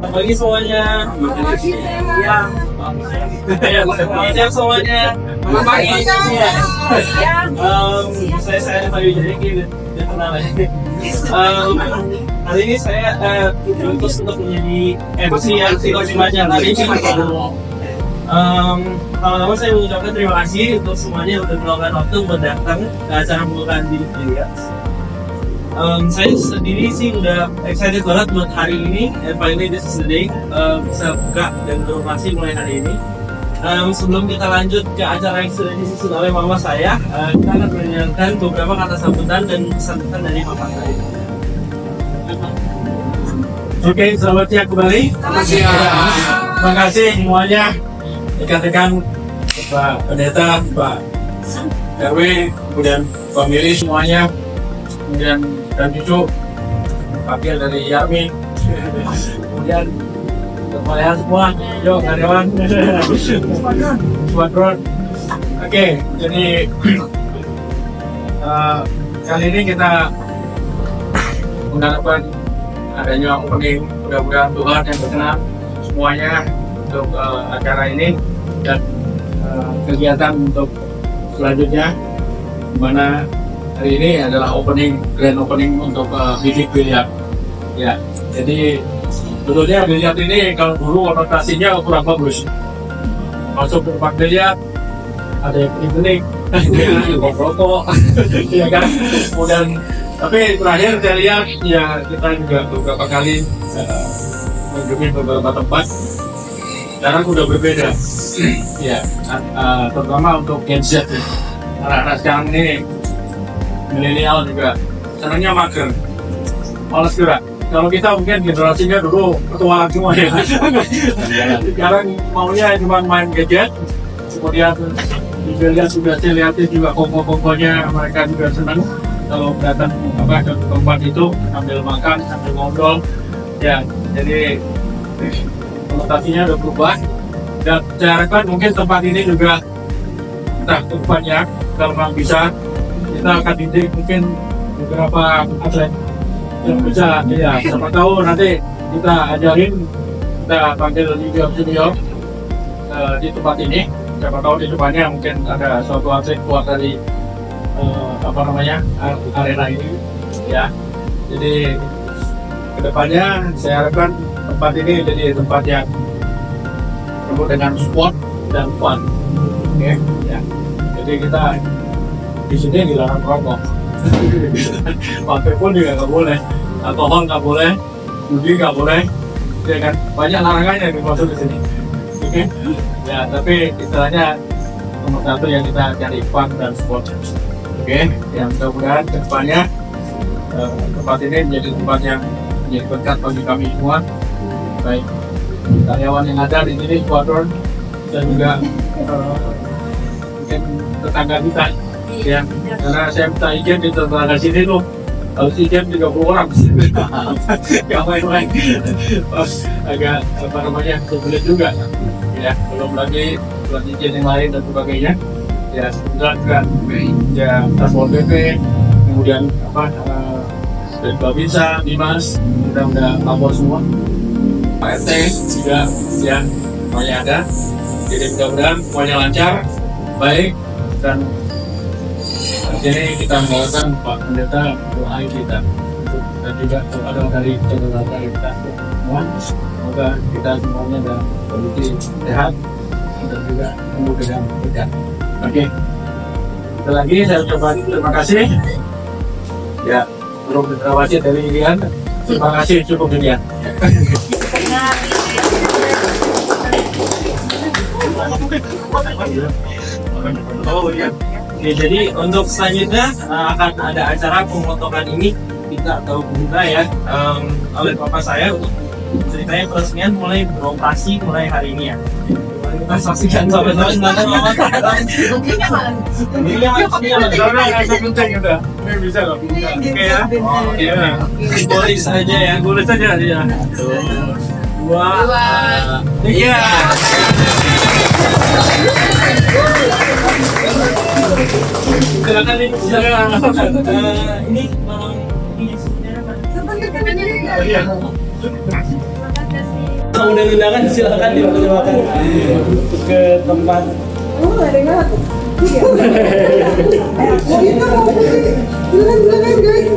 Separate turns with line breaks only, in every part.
Selamat pagi semuanya. Ya. Siap semuanya. Selamat pagi. Saya Fabio jadi udah kenal ya. Hari ini saya diutus untuk menjadi MC yang psikologinya hari ini. Pertama-tama saya mengucapkan terima kasih untuk semuanya yang sudah meluangkan waktu buat datang ke acara pembukaan diri Julia. Saya sendiri sih udah excited banget buat hari ini, and finally this is the day bisa buka dan beroperasi mulai hari ini. Sebelum kita lanjut ke acara yang sudah disusun oleh mama saya, kita akan mendengarkan beberapa kata sambutan dan pesan-pesan dari papa saya. Oke, selamat siang kembali. Terima kasih semuanya, rekan-rekan, Pak Pendeta, Pak RW, kemudian family semuanya, kemudian dan cucu, wakil dari Yarmi, kemudian kalian semua, yuk karyawan, Squadron. Oke, jadi kali ini kita mengharapkan adanya opening, mudah-mudahan Tuhan yang berkenan semuanya untuk acara ini dan kegiatan untuk selanjutnya, di mana hari ini adalah grand opening untuk bidik biliar. Ya, jadi sebetulnya biliar ini kalau dulu konotasinya kurang bagus. Masuk ke tempat biliar, ada yang klinik, rokok, ya kan. Kemudian, tapi terakhir saya lihat ya kita juga beberapa kali mengunjungi beberapa tempat. Sekarang udah berbeda, ya, terutama untuk Gen Z. Anak-anak sekarang ini milenial juga senangnya mager, malas gerak. Kalau kita mungkin generasinya dulu petualang semua ya. Sekarang maunya cuma main gadget. Kemudian dilihat juga saya lihatin juga kongko-kongkonya mereka juga senang kalau datang ke tempat itu sambil makan sambil ngobrol. Ya, jadi konotasinya udah berubah. Dan saya harapkan mungkin tempat ini juga entah kedepannya kalau memang bisa kita akan didik mungkin beberapa atlet yang bisa, ya siapa tahu nanti kita ajarin, kita panggil junior di tempat ini, siapa tahu di depannya mungkin ada suatu atlet keluar dari arena ini, ya. Jadi kedepannya saya harapkan tempat ini jadi tempat yang penuh dengan sport dan fun, oke, ya. Jadi kita di sini dilarang merokok, pakai pun juga nggak boleh, alkohol nggak boleh, judi nggak boleh, ya kan, banyak larangannya yang dimaksud di sini, oke, ya. Tapi istilahnya nomor satu yang kita cari fun dan sport, oke. Yang mudah-mudahan kedepannya tempat ini menjadi tempat yang menjadi berkat bagi kami semua, baik karyawan yang ada di sini, Squadron, dan juga mungkin tetangga kita. Ya, karena saya minta izin di tetangga sini tuh harus izin 30 orang. Gak main-main. Agak sulit juga. Ya, belum lagi buat izin yang lain dan sebagainya. Ya, kemudian juga ya Transport PP, kemudian dari Babinsa, Dimas, udah lapor semua. Pak RT juga ya semuanya ada. Jadi mudah-mudahan semuanya lancar, baik, dan jadi kita mengharapkan Pak Pendeta doain kita dan juga doa dari saudara kita semua, semoga kita semuanya dalam kondisi sehat dan juga tumbuh dengan berkat. Oke, sekali lagi saya ucapkan terima kasih. Ya, belum terawasi dari Ilian. Terima kasih, cukup Ilian. Oh iya. Oke, jadi untuk selanjutnya akan ada acara pemotongan ini kita atau buka ya oleh papa saya untuk ceritanya peresmian mulai beroperasi mulai hari ini ya. Kita saksikan sama-sama nanti mama. Ini udah. Ini bisa loh. Oke ya. Iya. Boleh saja ya. Boleh saja ya. Dua. Iya. Silakan nih, silakan. Ini tolong ini sebenarnya apa? Iya.
tamu dan undangan silakan dipersilakan ke tempat.
Oh, ada yang nggak tuh? Iya. Oh, kita mau silakan guys.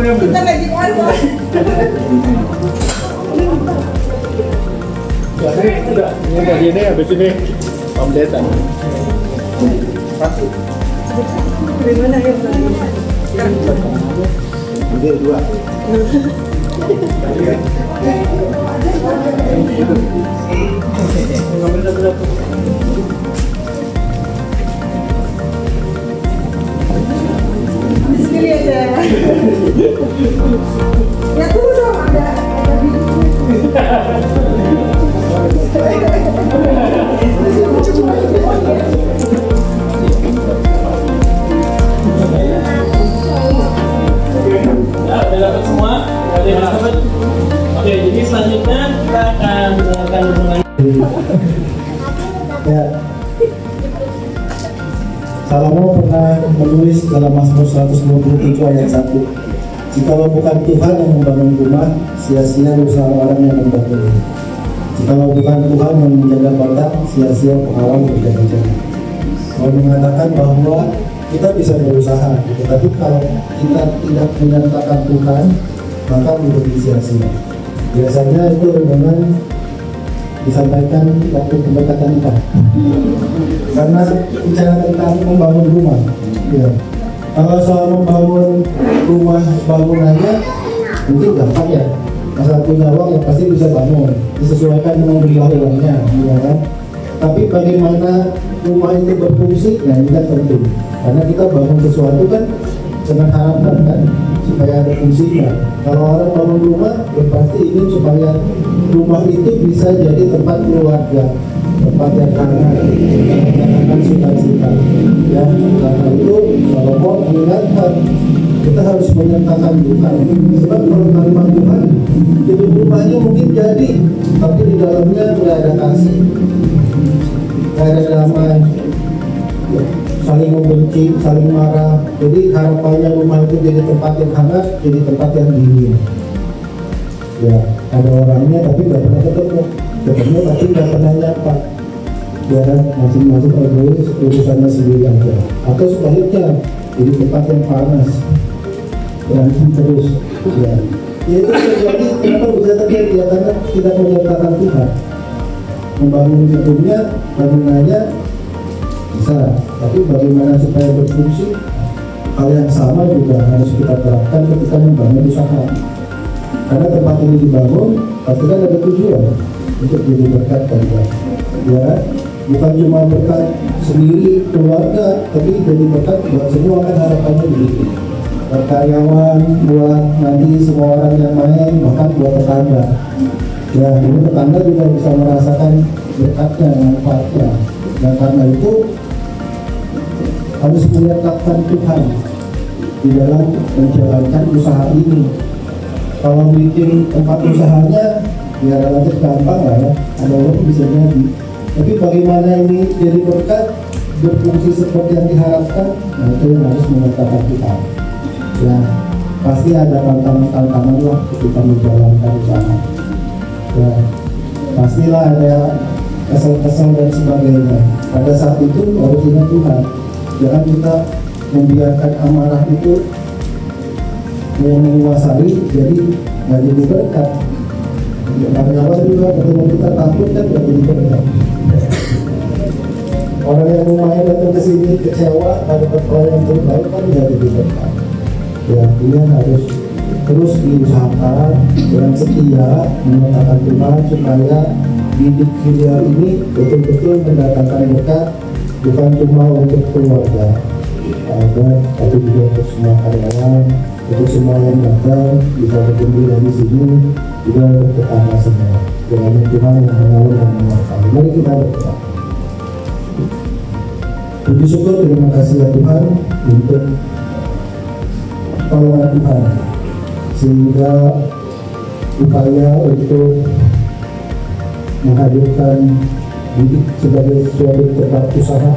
Kita lagi apa?
Ini habis ini Om Desa.
Gimana ya?
Ini dua.
Di sini aja. Ya tuh dong ada
dapat semua, ada yang dapat. Oke, jadi selanjutnya kita akan melakukan hubungan.
Ya. Salomo pernah menulis dalam Mazmur 127 ayat 1. Jikalau bukan Tuhan yang membangun rumah, sia-sia usaha orang yang membangunnya. Jikalau bukan Tuhan yang menjaga kota, sia-sia pengawal berjaga-jaga. Mau mengatakan bahwa kita bisa berusaha, tetapi kalau kita tidak menyertakan Tuhan, maka menjadi sia-sia. Biasanya itu renungan disampaikan waktu pendekatan nikah, karena bicara tentang membangun rumah. Ya. Kalau soal membangun rumah bangunannya mungkin gampang ya, asal punya uang ya pasti bisa bangun, disesuaikan dengan jumlah uangnya, ya kan? Tapi bagaimana rumah itu berfungsi, nah ini kan penting, karena kita bangun sesuatu kan dengan harapan kan supaya ada fungsinya. Kalau orang bangun rumah, ya pasti ingin supaya rumah itu bisa jadi tempat keluarga, tempat yang hangat, yang sukacita. Ya, karena itu Salomo mengingatkan kita harus menyertakan Tuhan. Sebab kalau tanpa Tuhan, jadi rumahnya mungkin jadi, tapi di dalamnya nggak ada kasih, nggak ada damai. Ya, saling membenci, saling marah. Jadi harapannya rumah itu jadi tempat yang hangat, jadi tempat yang dingin. Ya, ada orangnya tapi nggak pernah ketemu tapi nggak pernah nyapa. Ya kan, masing-masing egois urusannya sendiri aja. Atau sebaliknya, jadi tempat yang panas, berantem terus. Ya, itu terjadi. Kenapa bisa terjadi? Ya karena tidak menyertakan Tuhan. Membangun hidupnya, bangunannya bisa, tapi bagaimana supaya berfungsi, hal yang sama juga harus kita terapkan ketika membangun usaha. Karena tempat ini dibangun, pasti kan ada tujuan untuk jadi berkat bagi ya, bukan cuma berkat sendiri keluarga, tapi jadi berkat buat semua kan harapannya begitu. Buat karyawan, buat nanti semua orang yang main, bahkan buat tetangga. Ya, ini tetangga juga bisa merasakan berkatnya, manfaatnya. Dan karena itu harus menyertakan Tuhan di dalam menjalankan usaha ini. Kalau bikin tempat usahanya ya relatif gampang lah ya, ada orang bisa jadi. Tapi bagaimana ini jadi berkat, berfungsi seperti yang diharapkan, nah itu yang harus menyertakan Tuhan. Ya pasti ada tantangan-tantangan lah ketika menjalankan usaha. Ya pastilah ada kesel-kesel dan sebagainya. Pada saat itu harus ingat Tuhan. Jangan kita membiarkan amarah itu yang menguasai, jadi nggak jadi berkat. Karyawan juga ketemu kita takut kan nggak jadi berkat. Orang yang lumayan datang ke sini kecewa, ada orang yang terbaik kan nggak jadi berkat. Ya dia harus terus diusahakan dengan setia menyertakan Tuhan supaya didik filial ini betul-betul mendatangkan berkat, bukan cuma untuk keluarga, tapi juga untuk semua karyawan, untuk semua yang datang bisa bergembira di sini, juga untuk tetangga semua. Dengan Tuhan yang menolong dan menyertai. Mari kita berdoa. Puji syukur, terima kasih ya Tuhan untuk pertolongan Tuhan, sehingga upaya untuk menghadirkan Didik sebagai suatu tempat usaha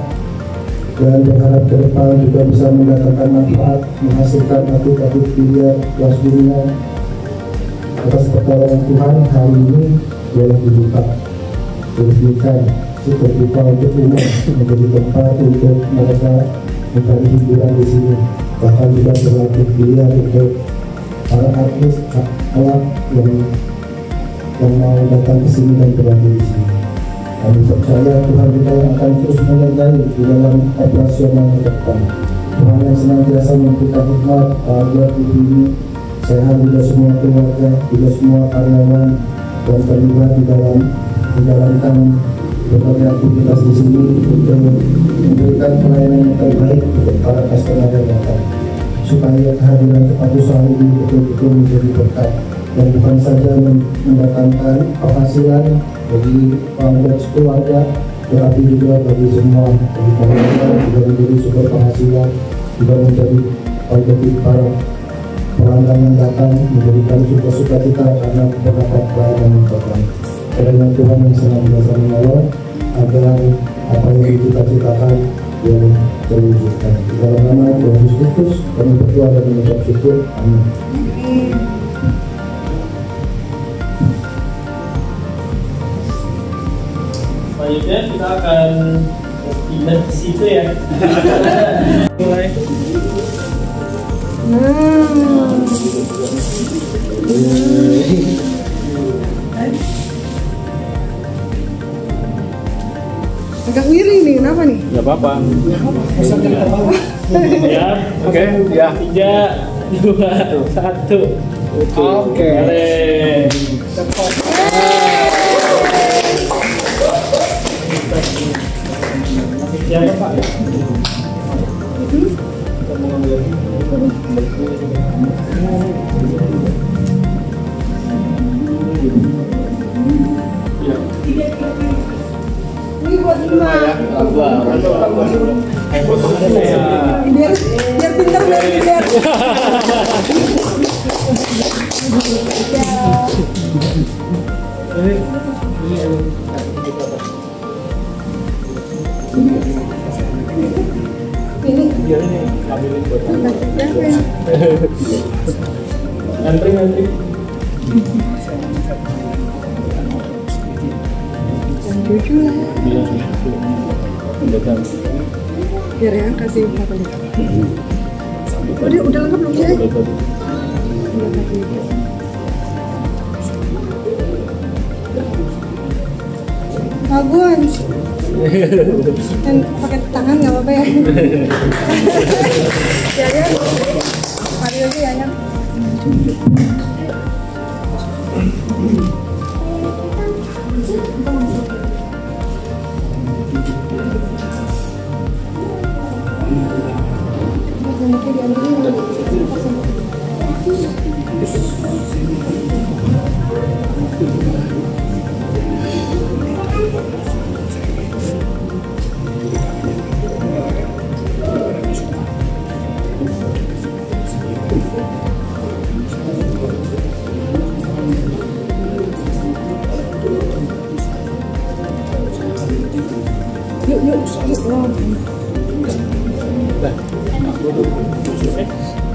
dan berharap ke depan juga bisa mendatangkan manfaat, menghasilkan atlet-atlet biliar kelas dunia. Atas pertolongan Tuhan, hari ini boleh dibuka, diresmikan terbuka untuk umum, menjadi tempat untuk mereka mencari hiburan di sini. Bahkan juga berlatih biliar untuk para artis alat yang mau datang ke sini dan berlatih di sini. Kami percaya Tuhan kita yang akan terus menyertai di dalam operasional ke depan. Tuhan yang senantiasa memberikan hikmat, bahagia di ini, sehat juga semua keluarga, juga semua karyawan dan terlibat di dalam menjalankan berbagai aktivitas di sini untuk memberikan pelayanan yang terbaik untuk para customer yang datang, supaya kehadiran tempat usaha ini betul-betul menjadi berkat dan bukan saja mendatangkan penghasilan bagi keluarga, tetapi juga bagi semua, bagi karyawan, juga menjadi sumber penghasilan, juga menjadi bagi para pelanggan yang datang, menjadikan suka-cita karena mendapat pelayanan yang terbaik. Karena Tuhan yang senantiasa menolong agar apa yang dicita-citakan yang terwujudkan. Di dalam nama Tuhan Yesus Kristus kami berdoa dan mengucap syukur. Amin.
Selanjutnya kita akan pindah ke situ ya. Mulai.
Agak miring nih, kenapa nih?
Gak apa-apa. Ya,
Oke, ya.
3, 2, 1.
Oke.
Siapa Pak?
Ini buat Ima. Biar pintar biar. Ini. Kasih siapa ya?
Antri.
Jujur lah. Biar ya kasih apa nih? Udah lengkap belum sih? Bagus. Dan pakai tangan nggak apa-apa ya? Ya. Mari aja ya. Yuk.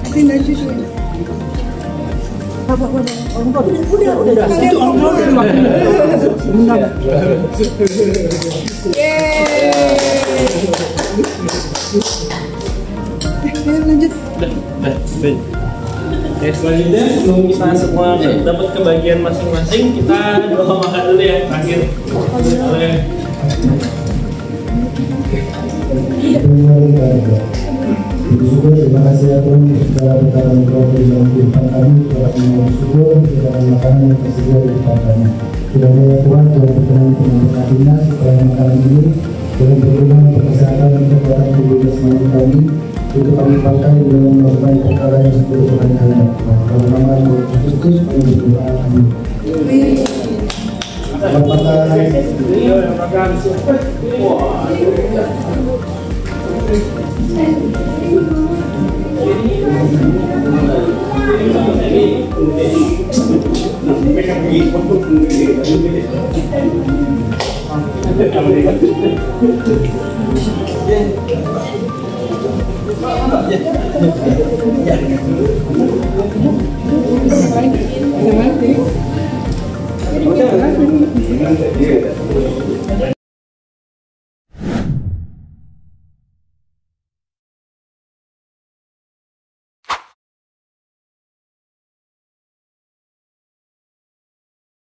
Kasih susu. Apa? Udah. Itu lanjut.
Oke, selanjutnya sebelum kita semua dapat kebagian masing-masing, kita doa makan dulu ya terakhir. Oke.
Bersyukur, terima kasih ya Tuhan untuk segala perkara yang Kau beri dalam kehidupan kami. Kita mengucap bersyukur untuk segala makanan yang tersedia di depan kami. Kiranya ya Tuhan, Tuhan berkenan untuk memberkatinya supaya makanan ini dengan berguna untuk kesehatan dan kekuatan tubuh jasmani kami, untuk kami pakai dalam melakukan perkara yang seperti Tuhan kehendak. Dalam nama Tuhan Yesus Kristus kami berdoa. Amin. Selamat makan.
Wah.
Terima kasih.